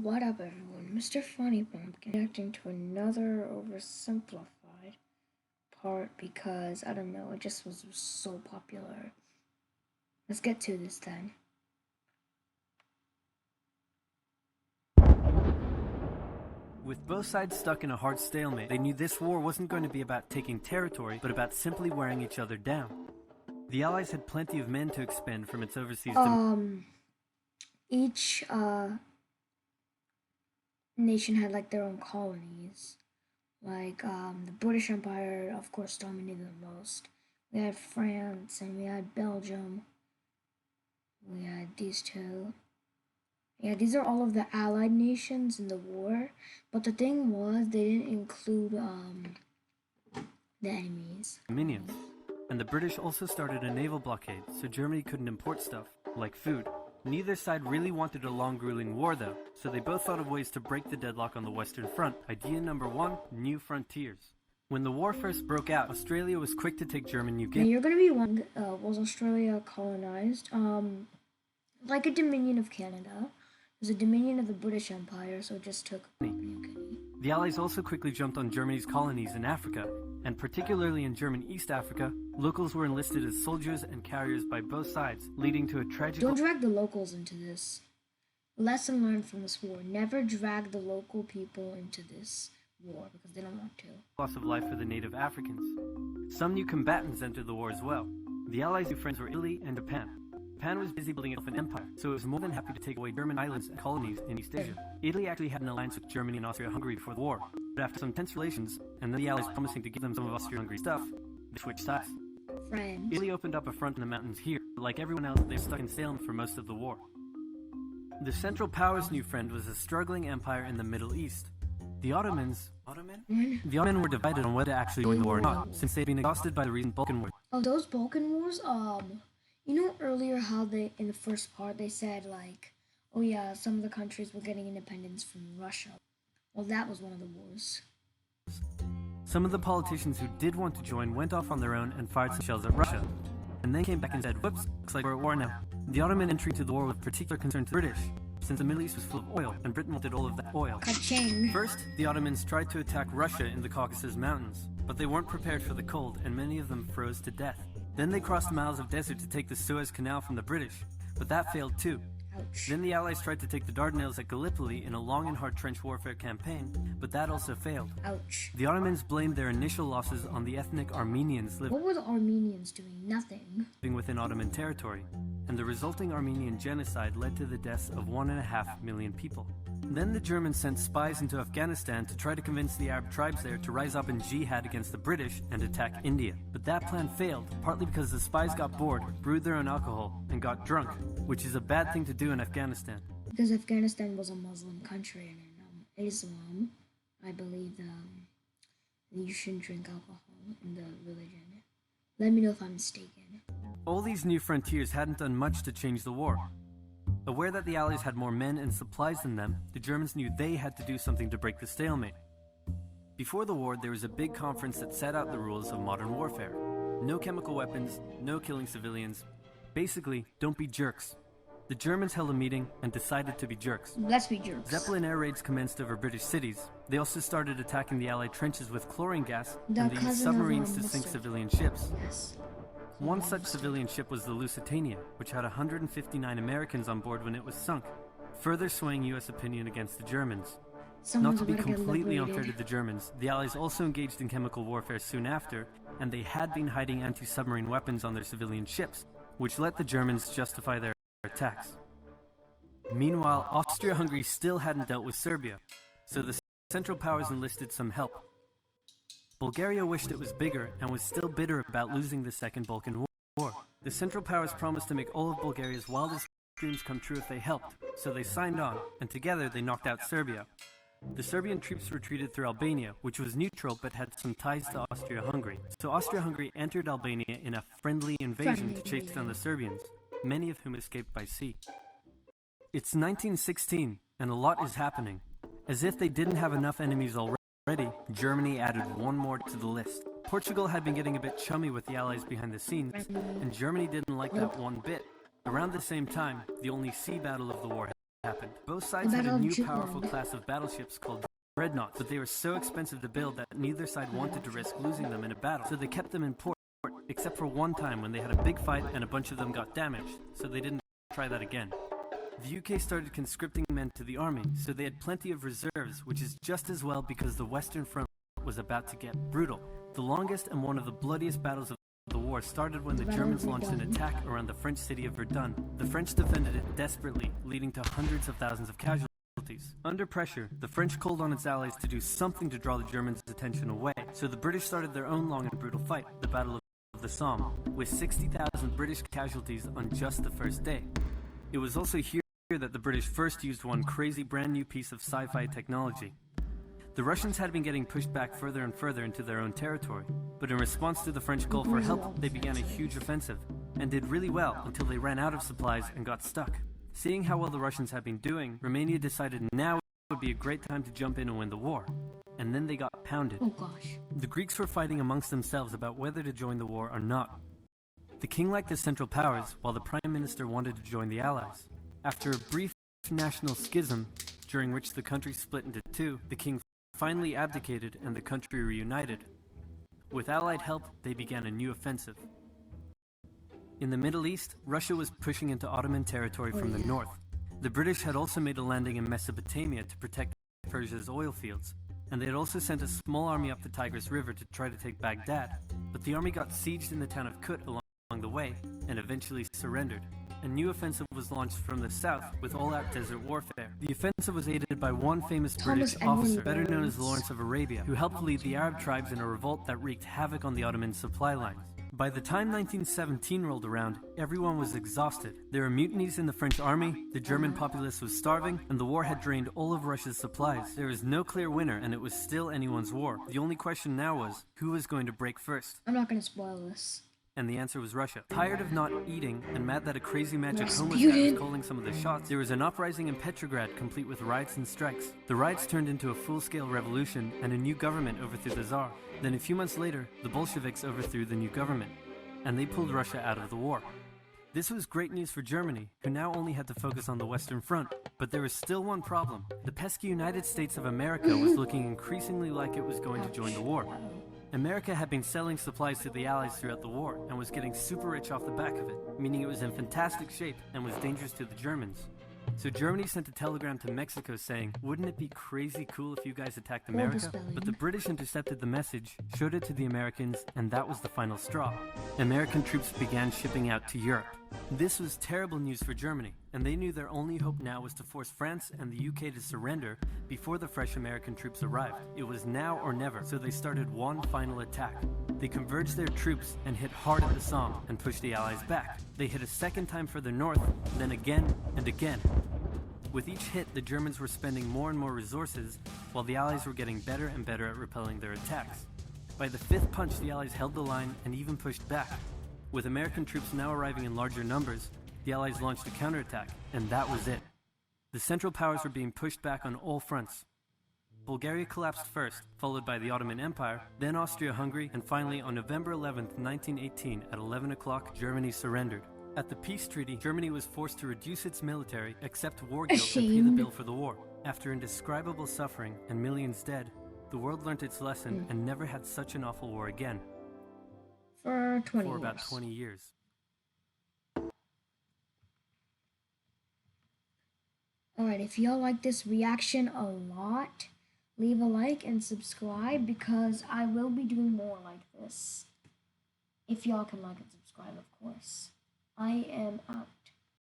What up, everyone? Mr. Funny Pumpkin reacting to another oversimplified part because I don't know, it just was so popular. Let's get to this then. With both sides stuck in a hard stalemate, they knew this war wasn't going to be about taking territory, but about simply wearing each other down. The Allies had plenty of men to expend from its overseas Each nation had like their own colonies. Like the British Empire, of course, dominated the most. We had France and we had Belgium. We had these two. Yeah, these are all of the allied nations in the war. But the thing was, they didn't include the enemies. Dominions. And the British also started a naval blockade, so Germany couldn't import stuff, like food. Neither side really wanted a long, grueling war though, so they both thought of ways to break the deadlock on the Western Front. Idea number one, new frontiers. When the war first broke out, Australia was quick to take German New Guinea. Now you're gonna be wondering, was Australia colonized? Like a dominion of Canada. It was a dominion of the British Empire, so it just took New Guinea. The Allies also quickly jumped on Germany's colonies in Africa, and particularly in German East Africa, locals were enlisted as soldiers and carriers by both sides, leading to a tragic... Don't drag the locals into this. Lesson learned from this war. Never drag the local people into this war, because they don't want to. Loss of life for the native Africans. Some new combatants entered the war as well. The Allies' new friends were Italy and Japan. Japan was busy building itself an empire, so it was more than happy to take away German islands and colonies in East Asia. Italy actually had an alliance with Germany and Austria-Hungary before the war, but after some tense relations, and then the Allies promising to give them some of Austria-Hungary's stuff, they switched sides. Friends. Italy opened up a front in the mountains here, but like everyone else, they were stuck in stalemate for most of the war. The Central Powers' new friend was a struggling empire in the Middle East. The Ottomans were divided on whether to actually join the war or not, since they'd been exhausted by the recent Balkan War. Oh, those Balkan Wars, you know earlier how they, in the first part, they said like, oh yeah, some of the countries were getting independence from Russia. Well, that was one of the wars. Some of the politicians who did want to join went off on their own and fired some shells at Russia, and then came back and said, whoops, looks like we're at war now. The Ottoman entry to the war was particular concern to the British, since the Middle East was full of oil, and Britain wanted all of that oil. Ka-ching. First, the Ottomans tried to attack Russia in the Caucasus Mountains, but they weren't prepared for the cold, and many of them froze to death. Then they crossed miles of desert to take the Suez Canal from the British, but that failed too. Ouch. Then the Allies tried to take the Dardanelles at Gallipoli in a long and hard trench warfare campaign, but that also failed. Ouch. The Ottomans blamed their initial losses on the ethnic Armenians What were the Armenians doing? Nothing. living within Ottoman territory, and the resulting Armenian genocide led to the deaths of 1.5 million people. Then the Germans sent spies into Afghanistan to try to convince the Arab tribes there to rise up in jihad against the British and attack India. But that plan failed, partly because the spies got bored, brewed their own alcohol, and got drunk, which is a bad thing to do in Afghanistan. Because Afghanistan was a Muslim country, and in Islam, I believe you shouldn't drink alcohol in the religion. Let me know if I'm mistaken. All these new frontiers hadn't done much to change the war. Aware that the Allies had more men and supplies than them, the Germans knew they had to do something to break the stalemate. Before the war, there was a big conference that set out the rules of modern warfare. No chemical weapons, no killing civilians. Basically, don't be jerks. The Germans held a meeting and decided to be jerks. Let's be jerks. Zeppelin air raids commenced over British cities. They also started attacking the Allied trenches with chlorine gas, and they used submarines to sink civilian ships. Yes. One such civilian ship was the Lusitania, which had 159 Americans on board when it was sunk, further swaying US opinion against the Germans. Not to be completely unfair to the Germans, the Allies also engaged in chemical warfare soon after, and they had been hiding anti-submarine weapons on their civilian ships, which let the Germans justify their attacks. Meanwhile, Austria-Hungary still hadn't dealt with Serbia, so the Central Powers enlisted some help. Bulgaria wished it was bigger and was still bitter about losing the Second Balkan War. The Central Powers promised to make all of Bulgaria's wildest dreams come true if they helped, so they signed on, and together they knocked out Serbia. The Serbian troops retreated through Albania, which was neutral but had some ties to Austria-Hungary. So Austria-Hungary entered Albania in a friendly invasion to chase down the Serbians, many of whom escaped by sea. It's 1916, and a lot is happening. As if they didn't have enough enemies already, Germany added one more to the list. Portugal had been getting a bit chummy with the Allies behind the scenes, and Germany didn't like that one bit. Around the same time, the only sea battle of the war happened. Both Both sides had a new powerful class of battleships called dreadnoughts, but they were so expensive to build that neither side wanted to risk losing them in a battle, so they kept them in port, except for one time when they had a big fight and a bunch of them got damaged, so they didn't try that again. The UK started conscripting men to the army, so they had plenty of reserves, which is just as well because the Western Front was about to get brutal. The longest and one of the bloodiest battles of the war started when the Germans launched an attack around the French city of Verdun. The French defended it desperately, leading to hundreds of thousands of casualties. Under pressure, the French called on its allies to do something to draw the Germans' attention away, so the British started their own long and brutal fight, the Battle of the Somme, with 60,000 British casualties on just the first day. It was also here that the British first used one crazy brand new piece of sci-fi technology. The Russians had been getting pushed back further and further into their own territory, but in response to the French call for help, they began a huge offensive, and did really well until they ran out of supplies and got stuck. Seeing how well the Russians had been doing, Romania decided now would be a great time to jump in and win the war. And then they got pounded. Oh gosh. The Greeks were fighting amongst themselves about whether to join the war or not. The king liked the Central Powers, while the Prime Minister wanted to join the Allies. After a brief national schism, during which the country split into two, the king finally abdicated and the country reunited. With Allied help, they began a new offensive. In the Middle East, Russia was pushing into Ottoman territory from the north. The British had also made a landing in Mesopotamia to protect Persia's oil fields, and they had also sent a small army up the Tigris River to try to take Baghdad, but the army got sieged in the town of Kut along the way, and eventually surrendered. A new offensive was launched from the south with all-out desert warfare. The offensive was aided by one famous British officer, better known as Lawrence of Arabia, who helped lead the Arab tribes in a revolt that wreaked havoc on the Ottoman supply lines. By the time 1917 rolled around, everyone was exhausted. There were mutinies in the French army, the German populace was starving, and the war had drained all of Russia's supplies. There was no clear winner, and it was still anyone's war. The only question now was, who was going to break first? I'm not going to spoil this. And the answer was Russia. Tired of not eating and mad that a crazy magic homeless guy was calling some of the shots, there was an uprising in Petrograd complete with riots and strikes. The riots turned into a full-scale revolution and a new government overthrew the Tsar. Then a few months later, the Bolsheviks overthrew the new government, and they pulled Russia out of the war. This was great news for Germany, who now only had to focus on the Western Front. But there was still one problem. The pesky United States of America was looking increasingly like it was going to join the war. America had been selling supplies to the Allies throughout the war and was getting super rich off the back of it, meaning it was in fantastic shape and was dangerous to the Germans. So Germany sent a telegram to Mexico saying, "Wouldn't it be crazy cool if you guys attacked America?" But the British intercepted the message, showed it to the Americans, and that was the final straw. American troops began shipping out to Europe. This was terrible news for Germany, and they knew their only hope now was to force France and the UK to surrender before the fresh American troops arrived. It was now or never, so they started one final attack. They converged their troops and hit hard at the Somme and pushed the Allies back. They hit a second time further north, then again and again. With each hit, the Germans were spending more and more resources, while the Allies were getting better and better at repelling their attacks. By the fifth punch, the Allies held the line and even pushed back. With American troops now arriving in larger numbers, the Allies launched a counterattack, and that was it. The Central Powers were being pushed back on all fronts. Bulgaria collapsed first, followed by the Ottoman Empire, then Austria-Hungary, and finally on November 11, 1918, at 11 o'clock, Germany surrendered. At the peace treaty, Germany was forced to reduce its military, accept war guilt, and pay the bill for the war. After indescribable suffering and millions dead, the world learnt its lesson and never had such an awful war again. For about 20 years. Alright, if y'all like this reaction a lot, leave a like and subscribe because I will be doing more like this. If y'all can like and subscribe, of course. I am out.